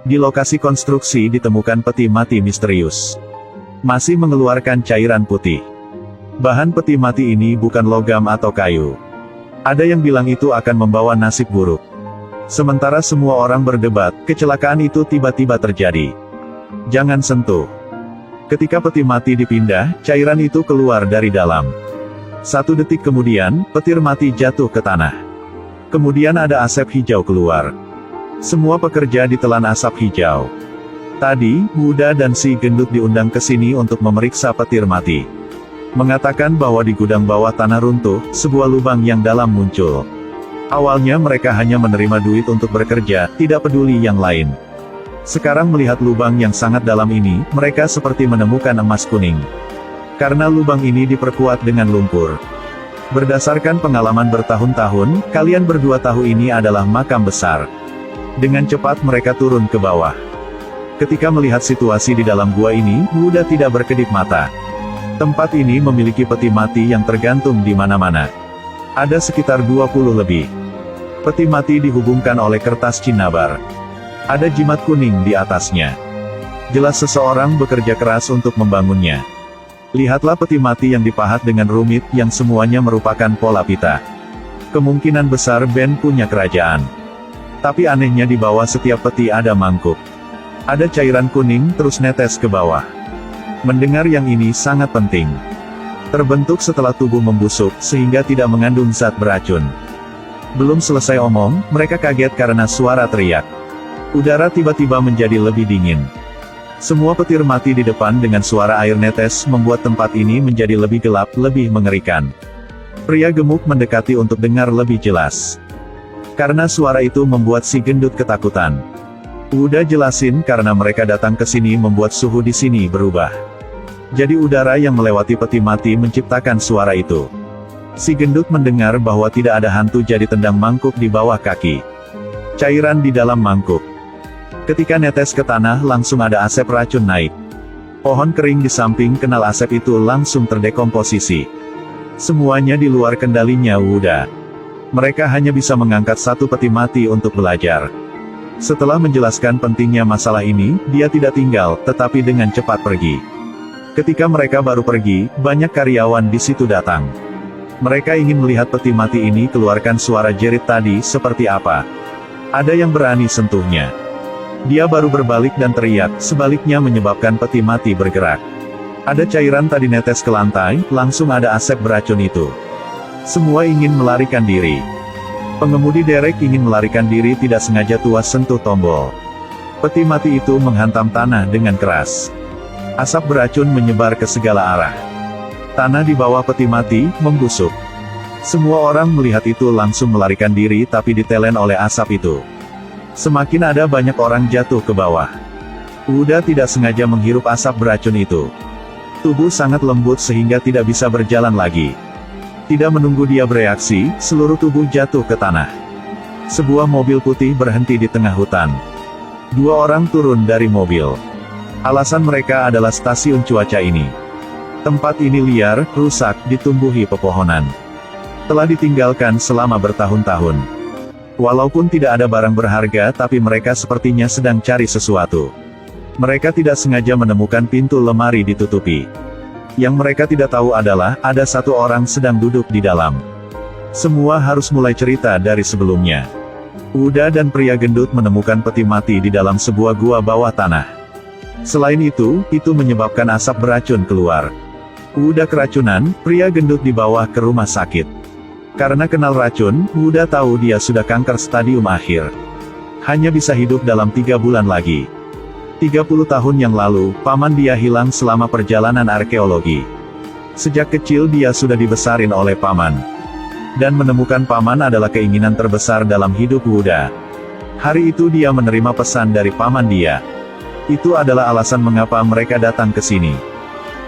Di lokasi konstruksi ditemukan peti mati misterius. Masih mengeluarkan cairan putih. Bahan peti mati ini bukan logam atau kayu. Ada yang bilang itu akan membawa nasib buruk. Sementara semua orang berdebat, kecelakaan itu tiba-tiba terjadi. Jangan sentuh. Ketika peti mati dipindah, cairan itu keluar dari dalam. 1 detik kemudian, petir mati jatuh ke tanah. Kemudian ada asap hijau keluar. Semua pekerja ditelan asap hijau. Tadi, Wuda dan si gendut diundang ke sini untuk memeriksa petir mati. Mengatakan bahwa di gudang bawah tanah runtuh, sebuah lubang yang dalam muncul. Awalnya mereka hanya menerima duit untuk bekerja, tidak peduli yang lain. Sekarang melihat lubang yang sangat dalam ini, mereka seperti menemukan emas kuning. Karena lubang ini diperkuat dengan lumpur. Berdasarkan pengalaman bertahun-tahun, kalian berdua tahu ini adalah makam besar. Dengan cepat mereka turun ke bawah. Ketika melihat situasi di dalam gua ini, Wuda tidak berkedip mata. Tempat ini memiliki peti mati yang tergantung di mana-mana. Ada sekitar 20 lebih. Peti mati dihubungkan oleh kertas cinnabar. Ada jimat kuning di atasnya. Jelas seseorang bekerja keras untuk membangunnya. Lihatlah peti mati yang dipahat dengan rumit, yang semuanya merupakan pola pita. Kemungkinan besar Ben punya kerajaan. Tapi anehnya di bawah setiap peti ada mangkuk. Ada cairan kuning terus netes ke bawah. Mendengar yang ini sangat penting. Terbentuk setelah tubuh membusuk, sehingga tidak mengandung zat beracun. Belum selesai omong, mereka kaget karena suara teriak. Udara tiba-tiba menjadi lebih dingin. Semua petir mati di depan dengan suara air netes membuat tempat ini menjadi lebih gelap, lebih mengerikan. Pria gemuk mendekati untuk dengar lebih jelas. Karena suara itu membuat si gendut ketakutan. Udah jelasin karena mereka datang ke sini membuat suhu di sini berubah. Jadi udara yang melewati peti mati menciptakan suara itu. Si gendut mendengar bahwa tidak ada hantu jadi tendang mangkuk di bawah kaki. Cairan di dalam mangkuk. Ketika netes ke tanah langsung ada asap racun naik. Pohon kering di samping kenal asap itu langsung terdekomposisi. Semuanya di luar kendalinya Wuda. Mereka hanya bisa mengangkat 1 peti mati untuk belajar. Setelah menjelaskan pentingnya masalah ini, dia tidak tinggal, tetapi dengan cepat pergi. Ketika mereka baru pergi, banyak karyawan di situ datang. Mereka ingin melihat peti mati ini keluarkan suara jerit tadi seperti apa. Ada yang berani sentuhnya. Dia baru berbalik dan teriak, sebaliknya menyebabkan peti mati bergerak. Ada cairan tadi netes ke lantai, langsung ada asap beracun itu. Semua ingin melarikan diri. Pengemudi derek ingin melarikan diri tidak sengaja tuas sentuh tombol. Peti mati itu menghantam tanah dengan keras. Asap beracun menyebar ke segala arah. Tanah di bawah peti mati, membusuk. Semua orang melihat itu langsung melarikan diri tapi ditelen oleh asap itu. Semakin ada banyak orang jatuh ke bawah. Wuda tidak sengaja menghirup asap beracun itu. Tubuh sangat lembut sehingga tidak bisa berjalan lagi. Tidak menunggu dia bereaksi, seluruh tubuh jatuh ke tanah. Sebuah mobil putih berhenti di tengah hutan. 2 orang turun dari mobil. Alasan mereka adalah stasiun cuaca ini. Tempat ini liar, rusak, ditumbuhi pepohonan. Telah ditinggalkan selama bertahun-tahun. Walaupun tidak ada barang berharga tapi mereka sepertinya sedang cari sesuatu. Mereka tidak sengaja menemukan pintu lemari ditutupi. Yang mereka tidak tahu adalah, ada 1 orang sedang duduk di dalam. Semua harus mulai cerita dari sebelumnya. Uda dan pria gendut menemukan peti mati di dalam sebuah gua bawah tanah. Selain itu menyebabkan asap beracun keluar. Uda keracunan, pria gendut dibawa ke rumah sakit. Karena kenal racun, Wuda tahu dia sudah kanker stadium akhir. Hanya bisa hidup dalam 3 bulan lagi. 30 tahun yang lalu, paman dia hilang selama perjalanan arkeologi. Sejak kecil dia sudah dibesarin oleh paman. Dan menemukan paman adalah keinginan terbesar dalam hidup Wuda. Hari itu dia menerima pesan dari paman dia. Itu adalah alasan mengapa mereka datang ke sini.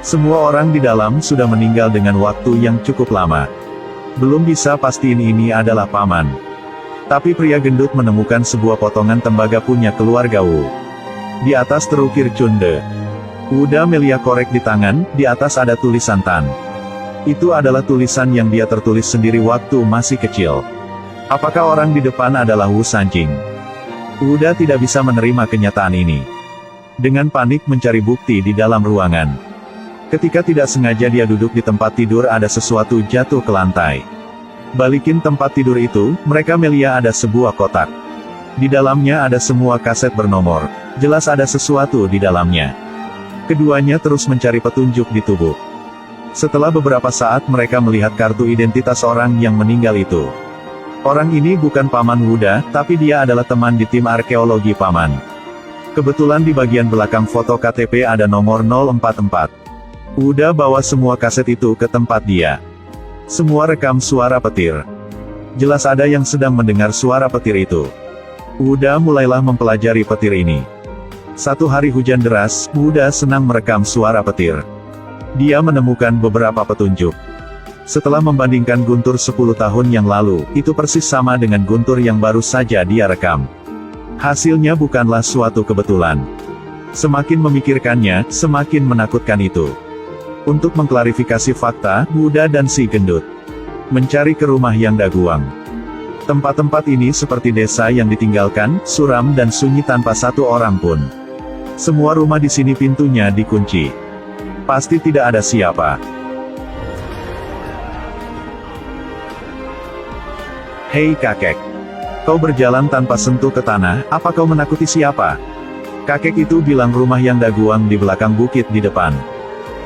Semua orang di dalam sudah meninggal dengan waktu yang cukup lama. Belum bisa pastiin ini adalah paman. Tapi pria gendut menemukan sebuah potongan tembaga punya keluarga Wu. Di atas terukir Cunde. Wuda Melia korek di tangan, di atas ada tulisan Tan. Itu adalah tulisan yang dia tertulis sendiri waktu masih kecil. Apakah orang di depan adalah Wu Sanjing? Uda tidak bisa menerima kenyataan ini. Dengan panik mencari bukti di dalam ruangan. Ketika tidak sengaja dia duduk di tempat tidur, ada sesuatu jatuh ke lantai. Balikin tempat tidur itu, mereka melihat ada sebuah kotak. Di dalamnya ada semua kaset bernomor. Jelas ada sesuatu di dalamnya. Keduanya terus mencari petunjuk di tubuh. Setelah beberapa saat mereka melihat kartu identitas orang yang meninggal itu. Orang ini bukan Paman Wuda, tapi dia adalah teman di tim arkeologi Paman. Kebetulan di bagian belakang foto KTP ada nomor 044. Wuda bawa semua kaset itu ke tempat dia. Semua rekam suara petir. Jelas ada yang sedang mendengar suara petir itu. Wuda mulailah mempelajari petir ini. Satu hari hujan deras, Wuda senang merekam suara petir. Dia menemukan beberapa petunjuk. Setelah membandingkan guntur 10 tahun yang lalu, itu persis sama dengan guntur yang baru saja dia rekam. Hasilnya bukanlah suatu kebetulan. Semakin memikirkannya, semakin menakutkan itu. Untuk mengklarifikasi fakta, Wuda dan si gendut mencari ke rumah Yang Daguang. Tempat-tempat ini seperti desa yang ditinggalkan, suram dan sunyi tanpa satu orang pun. Semua rumah di sini pintunya dikunci. Pasti tidak ada siapa. Hei kakek. Kau berjalan tanpa sentuh ke tanah, apa kau menakuti siapa? Kakek itu bilang rumah Yang Daguang di belakang bukit di depan.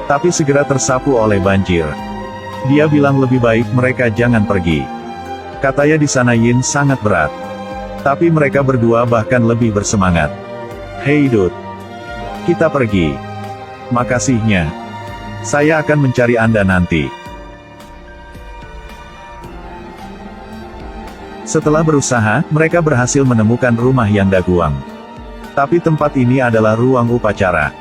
Tapi segera tersapu oleh banjir. Dia bilang lebih baik mereka jangan pergi. Katanya di sana Yin sangat berat. Tapi mereka berdua bahkan lebih bersemangat. Hei Dut. Kita pergi. Makasihnya. Saya akan mencari Anda nanti. Setelah berusaha, mereka berhasil menemukan rumah Yang Daguang. Tapi tempat ini adalah ruang upacara.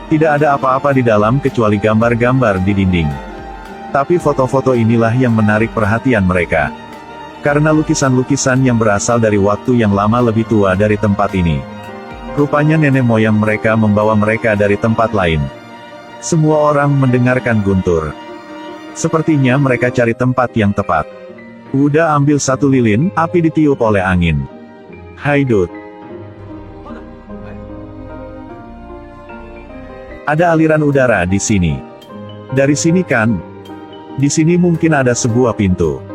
Tidak ada apa-apa di dalam kecuali gambar-gambar di dinding. Tapi foto-foto inilah yang menarik perhatian mereka. Karena lukisan-lukisan yang berasal dari waktu yang lama lebih tua dari tempat ini. Rupanya nenek moyang mereka membawa mereka dari tempat lain. Semua orang mendengarkan guntur. Sepertinya mereka cari tempat yang tepat. Wuda ambil satu lilin, api ditiup oleh angin. Hai Dut. Ada aliran udara di sini. Dari sini kan? Di sini mungkin ada sebuah pintu.